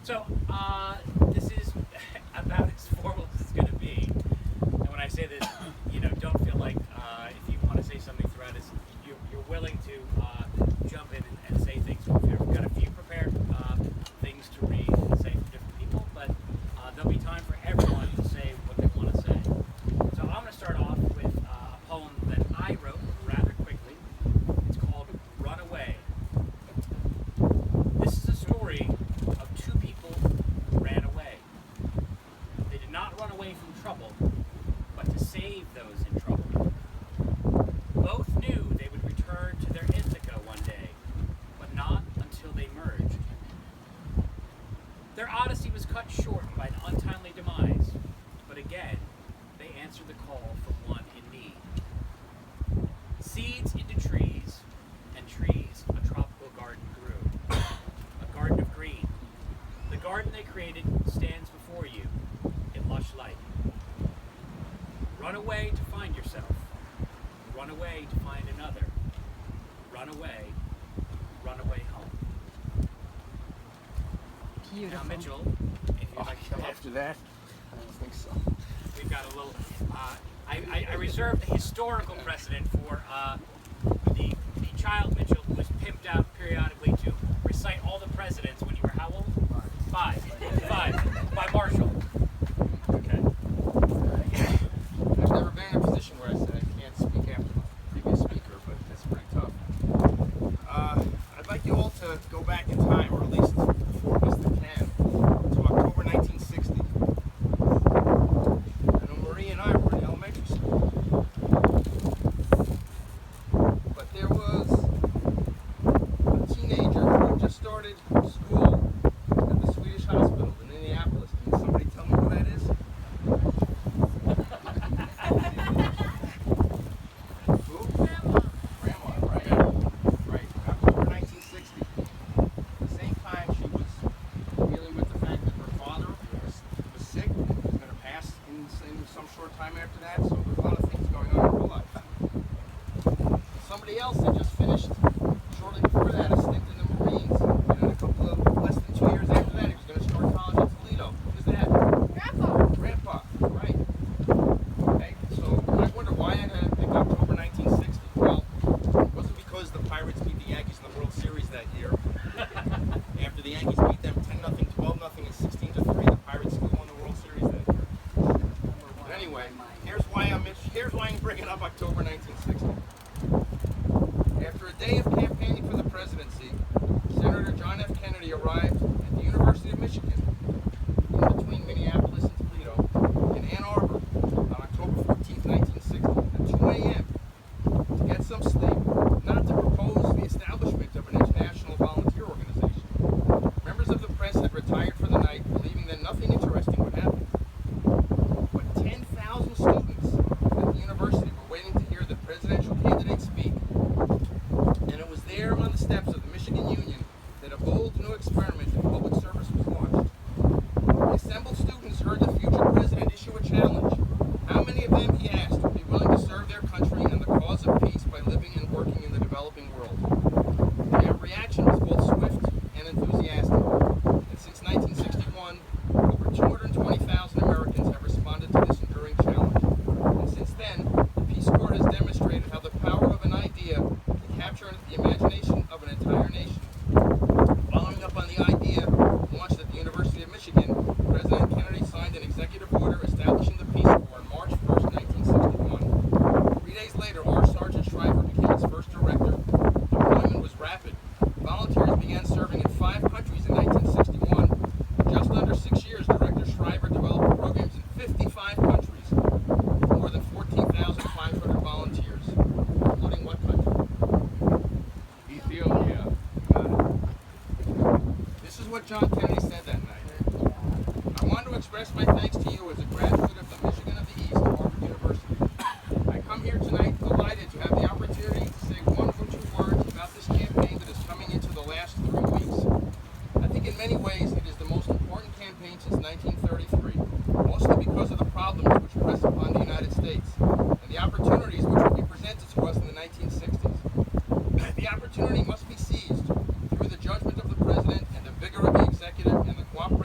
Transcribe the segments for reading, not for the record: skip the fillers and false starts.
So, this is about as formal as it's going to be. And when I say this, don't feel like if you want to say something throughout this, you're willing to jump in and say things. We've got a few prepared things to read and say from different people, but there'll be time for everyone to say what they want to say. So I'm going to start off with a poem that I wrote rather quickly. It's called Runaway. This is a story of two people who ran away. They did not run away from trouble, but to save those in trouble. Both knew they would return to their Ithaca one day, but not until they merged. Their odyssey was cut short by an untimely demise, but again, they answered the call from one in need. Seeds into trees, and trees a tropical garden grew. A garden of green. The garden they created stands before you in lush light. Run away to find yourself. Run away to find another. Run away home. Beautiful. Now, Mitchell, if you'd like to come up. After that, I don't think so. We've got a little. I reserved the historical precedent for the child Mitchell who was pimped out periodically to recite all the presidents when you were how old? Five. By Marshall. Okay. I've never been in a position where I said I can't speak after my previous speaker, but that's pretty tough. I'd like you all to go back in time, or at least before Mr. Can, to October 1960. I know Marie and I were in elementary school. But there was a teenager who had just started school at the Swedish hospital in Minneapolis. Can somebody tell me who that is? Who? Grandma, right? Right. October 1960. At the same time, she was dealing with the fact that her father was sick and was going to pass in some short time after that. So there's a lot of things going on in her life. Somebody else had just finished shortly before that a stint in the Marines, and a couple of less than 2 years after that, he was going to start college in Toledo. Who's that? Grandpa, right. Okay, so I wonder why I had to pick October 1960. Well, it wasn't because the Pirates beat the Yankees in the World Series that year. After the Yankees beat them 10-0, 12-0, and 16-3, the Pirates still won the World Series that year. But anyway, here's why I'm bringing up October 1960. After a day of campaigning for the presidency, Senator John F. Kennedy arrived at the University of Michigan, in between Minneapolis and Toledo, in Ann Arbor, on October 14th, 1960, at 2 a.m., to get some sleep, not to propose the establishment of an international volunteer organization. Members of the press had retired for the night, believing that nothing interesting would happen. But 10,000 students at the university were waiting to hear the presidential candidate speak. And it was there on the steps of the Michigan Union that a bold new experiment in public service was launched. The assembled students heard the future president issue a challenge. How many of them, he asked, would be willing to serve their country and the cause of peace by living and working in the developing world? Their reaction was both swift and enthusiastic. And since 1961, over 220,000 Americans have responded to this enduring challenge. And since then, the Peace Corps has demonstrated how the power of an idea can capture the imagination of an entire nation. Following up on the idea launched at the University of Michigan, President Kennedy signed an executive order establishing the Peace Corps on March 1st, 1961. 3 days later, R. Sergeant Shriver became its first director. Deployment was rapid. Volunteers began serving in 5 countries in 1961. Just under 6 years, Director Shriver developed programs in 55 countries, with more than 14,500 volunteers, including what country? Ethiopia. Got it. This is what John Kennedy said that night. I want to express my thanks to you as a graduate of the Michigan of the East, Harvard University. I come here tonight delighted to have the opportunity to say one or two words about this campaign that is coming into the last 3 weeks. I think in many ways it is the most important campaign since 1933, mostly because of the problems which press upon the United States and the opportunities which will be presented to us in the 1960s. The opportunity must be seized through the judgment of the President and the vigor of the executive and the cooperation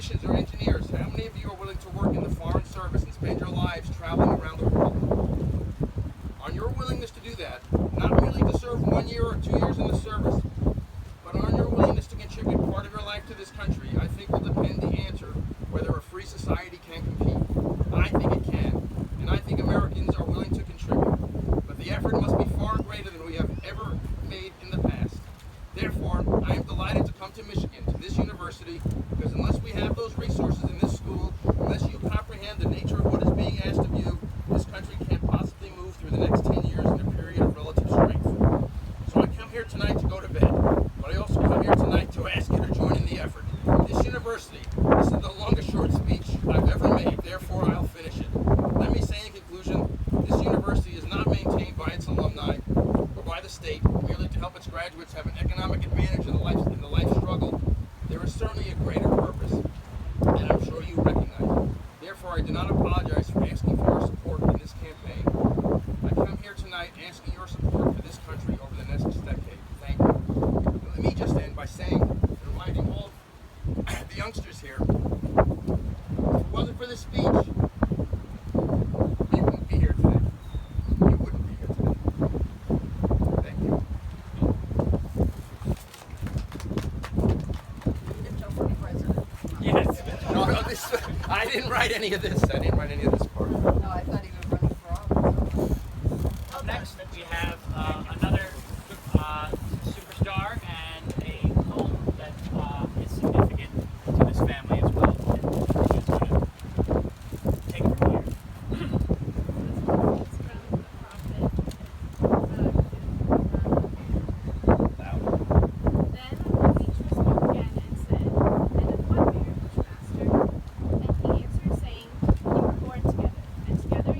technicians or engineers, how many of you are willing to work in the foreign service and spend your lives traveling around the world? On your willingness to do that, not merely to serve 1 year or 2 years in the service, but on your willingness to contribute part of your life to this country, I think will depend the answer whether a free society can compete. I think it can, and I think Americans are willing to contribute. But the effort must be far greater than we have ever made in the past. Therefore, I am delighted to come to Michigan, to this university, because unless we have those resources in this school, unless you comprehend the nature of what is being asked of you, this country can't possibly move through the next 10 years in a period of relative strength. So I come here tonight to go to bed, but I also come here tonight to ask you to join in the effort. This university, this is the longest short speech I've ever made, therefore I'll finish it. Let me say in conclusion, this university is not maintained by its alumni or by the state merely to help its graduates have an economic advantage in the life struggle. There is certainly a greater purpose, and I'm sure you recognize it. Therefore, I do not apologize for asking for your support in this campaign. I come here tonight asking your support for this country over the next decade. Thank you. And let me just end by saying, reminding all of the youngsters here, if it wasn't for this speech, you wouldn't be here today. You wouldn't be here today. Thank you. Yes. No, I didn't write any of this. I didn't write any of this part. No, I thought he was running for office. Up next, we have another superstar and a home that is significant to this family as well. And she's going to take it from here. Then the teacher spoke again and said, "And of what marriage, master?" And he answered, saying, "You were born together, and together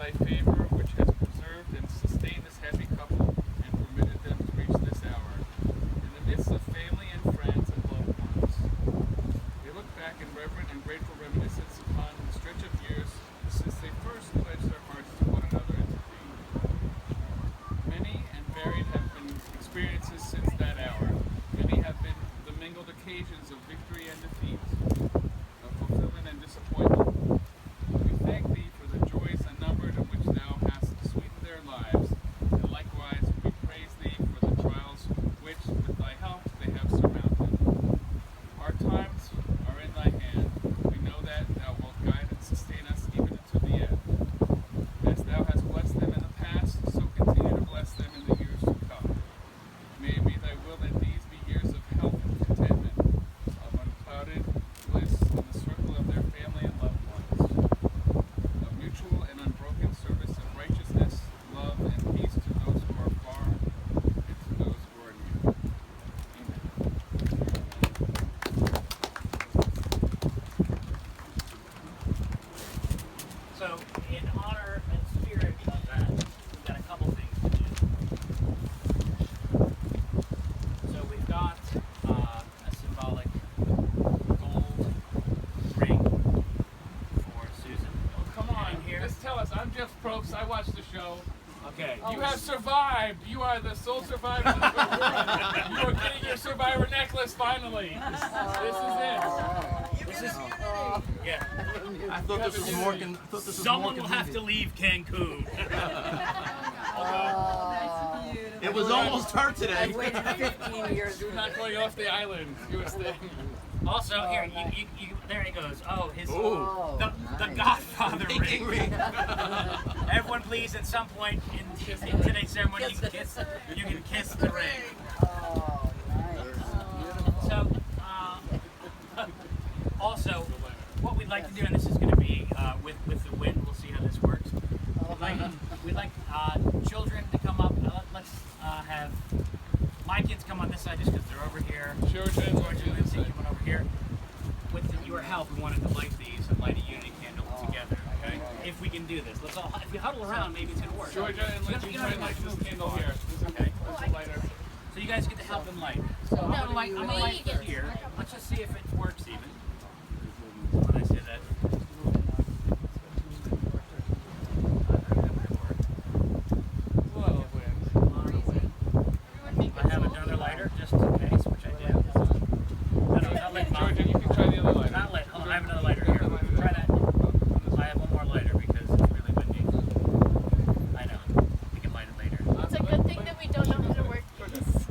thy favor, which has preserved and sustained this happy couple, and permitted them to reach this hour, in the midst of family and friends and loved ones. They look back in reverent and grateful reminiscence upon the stretch of years since they first pledged their hearts to one another and to thee. Many and varied have been experiences since that hour. Many have been the mingled occasions of victory and defeat, of fulfillment and disappointment. We thank thee for the joys unnumbered of which thou hast sweetened their lives, and likewise we praise thee for the trials which, with thy help, they have surmounted. Our times are in thy hand. We know that thou wilt guide and sustain us even unto the end. As thou hast blessed them in the past, so continue to bless them in the years to come. May it be thy will that these be years of health and contentment, of unclouded bliss in the circle of their family and loved ones, of mutual and unbroken service of righteousness, love, and peace to those who are far and to those who are near. Amen. So, in honor and spirit of that, we've got a couple things to do. So we've got a symbolic gold ring for Susan. Oh, come on, And here. just tell us. I'm Jeff Probst. I watched the show. Okay. You have survived. You are the sole survivor. You are getting your survivor necklace finally. This is it. This is yeah. I thought this was more. I thought this was Someone more will have to leave Cancun. It was almost her I today. waited 15 years. You're not going off the island. You were staying. Also, here, you, there he goes. Oh, his Oh, the nice. Godfather Pinky ring. ring. Everyone, please, at some point in today's ceremony, you can kiss the ring. Oh, nice. So, also, what we'd like to do, and this is going to be with the wind. We'll see how this works. We'd like children to come up. Let's have my kids come on this side just because they're over here. Georgia and Georgia and Lindsay coming over here. With your help, we wanted to light these and light a unity candle together. Okay? If we can do this, let's all. If we huddle around, maybe it's gonna work. Georgia and Lindsay, try and light this candle here. Okay. There's a lighter. So you guys get to help them light. So I'm gonna light this here. Let's just see if it works even. When I say that. Whoa, I have another lighter just in case, which I do. No, not lit, Mom. Georgia, you can try the other lighter. Not lit. Hold on, I have another lighter here. Try that. I have one more lighter because it's really windy. I know. We can light it later. It's a good thing that we don't know how to work these.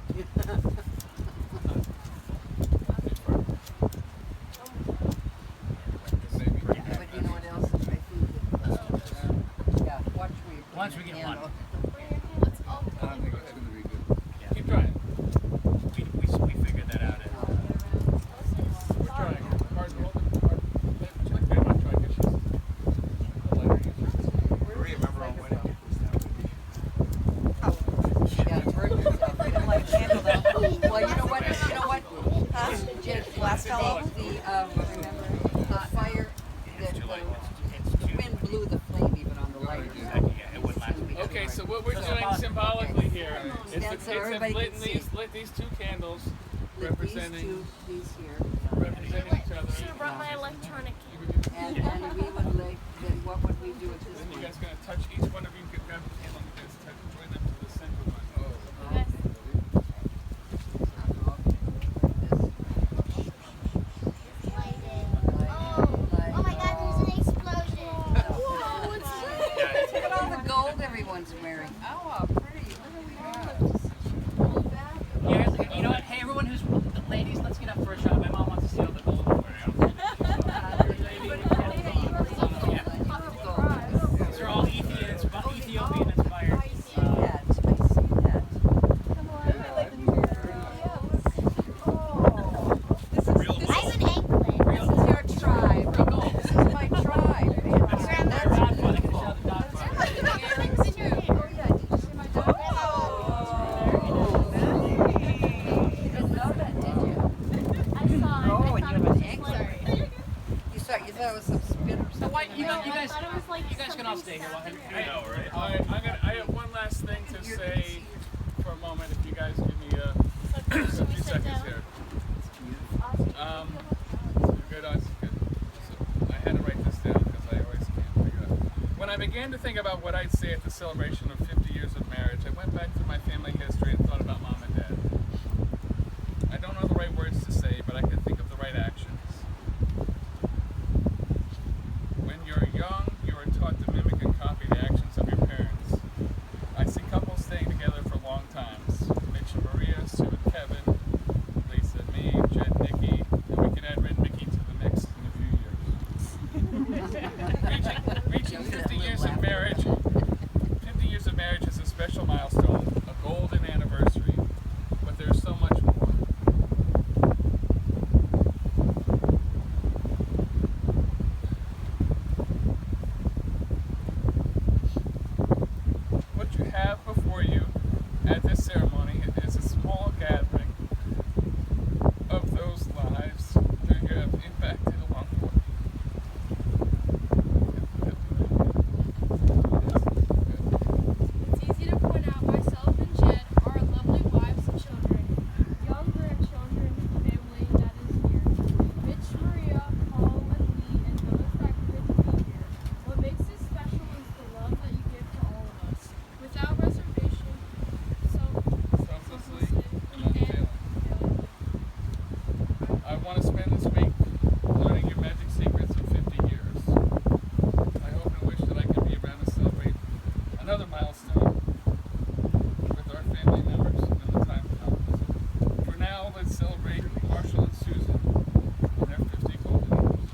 But you know what else? I think yeah, Once we get one. Let's all I don't think it's going to be good. Keep trying. We figured that out. We're trying. Pardon, hold it. Like they want to try. I guess she's a lighter user. Maria, remember on wedding? Yeah, burn yourself. We don't like candle though. Well, you know what? Jake, last day, the fire, the wind blew the flame even on the lighter. It wouldn't last. Okay, so what we're doing symbolically here is Stand so to everybody lit can see. these two candles These representing two, these here. representing each other. should have brought my electronic And we would like, then what would we do at this Then you point? guys gonna touch each one of you can grab the candle and you guys touch, join them to the center one. Yes. Oh my God, there's an explosion. Whoa, it's Look at all the gold everyone's wearing. Oh, how pretty. Look at Yeah, you know what? Hey, everyone who's the ladies, let's get up for a shot. My mom wants to see all the gold. These are all Ethiopian inspired. I see that. I see that. This is, Real this I is, have an anklet. this is your tribe. This is my tribe. Godfather can show the Godfather. Oh yeah, did you see my dog? Oh, you didn't know that, did you? I saw it. stay here while Henry. All right, I have one last thing to say for a moment. If you guys give me a few seconds here. Good. Good. So I had to write this down because I always can't figure it out. When I began to think about what I'd say at the celebration of 50 years of marriage, I went back to my family history and thought about Mom and Dad. I don't know the right words to say, but I can think of the right actions. When you're young, you are taught to mimic and copy the actions of your parents. I see couples staying together for long times. Mitch and Maria, Sue and Kevin, Lisa and me, Jed, Nikki, and we can add Red Mickey to the mix in a few years. Reaching 50 years of marriage. 50 years of marriage is a special milestone, a golden anniversary, but there's so much more. What you have before you at this ceremony is a small gathering of those lives that you have impacted along the way. It's easy to point out myself and Jed, our lovely wives and children, young grandchildren, family that is here. Mitch, Maria, Paul, and Lee, and those that couldn't be here. What makes this special is the love that you give to all of us, without reservation, Selflessly and unfailing. I want to spend this week learning your magic secrets of 50 years. I hope and wish that I can be around to celebrate another milestone with our family members when the time comes. For now, let's celebrate Marshall and Susan on their 50 golden years.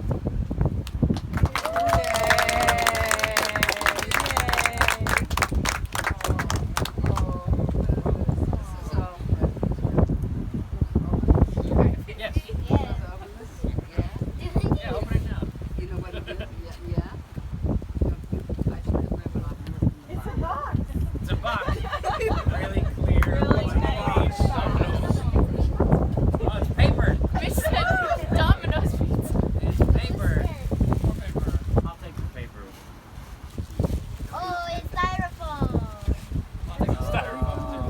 Yes. Yeah. Yeah, open it now. You know what it is? Yeah. I should have ripped it off. It's a box. It's a box. Really clear. Really nice. Oh, it's paper. Mitch said Domino's pizza. It's paper. More paper. I'll take the paper. Oh, it's styrofoam. I'll take the styrofoam too.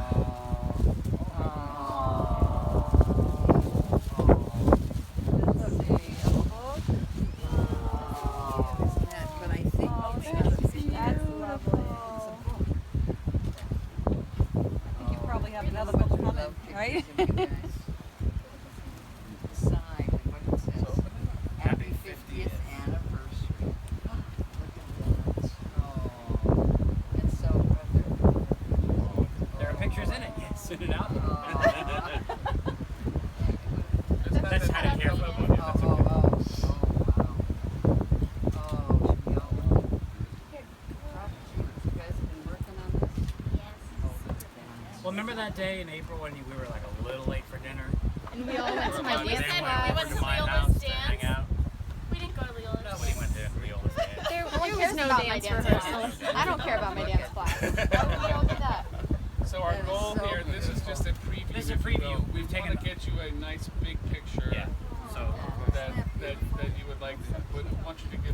You probably have another one coming, right? Sign what it says. Happy 50th anniversary. Look at that. Oh, it's so There are pictures in it. Yes, send it out. That's how to care for Oh, That's okay. wow. Oh, you guys have been working on this? Well, remember that day in April when we were like a little late for dinner? And we all went to my We dance then class. went over to my house to hang out. We didn't go to Leola's. Nobody went to Riola's dance. There was was no no dance dance rehearsal. I don't care about my dance class. Why would we all do that? So our That is goal so here, this is just a preview. This is a if you preview. will. We've We taken want to get you a nice big picture Yeah. So that you would like to, want you to get a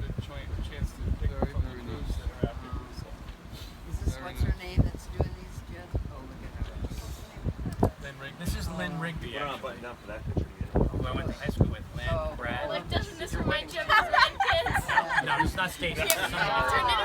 chance to pick from the groups that are out here. So. Is this what's her name that's doing these, Jed? Oh, look at her. Then Rigby. this is Lynn Rigby. We're not Actually, buttoned up for that picture yet. who I went to high school with. Lynn, Oh. Brad. Like, doesn't this remind you of his grandkids? No, it's not Stacy. It's not Turn it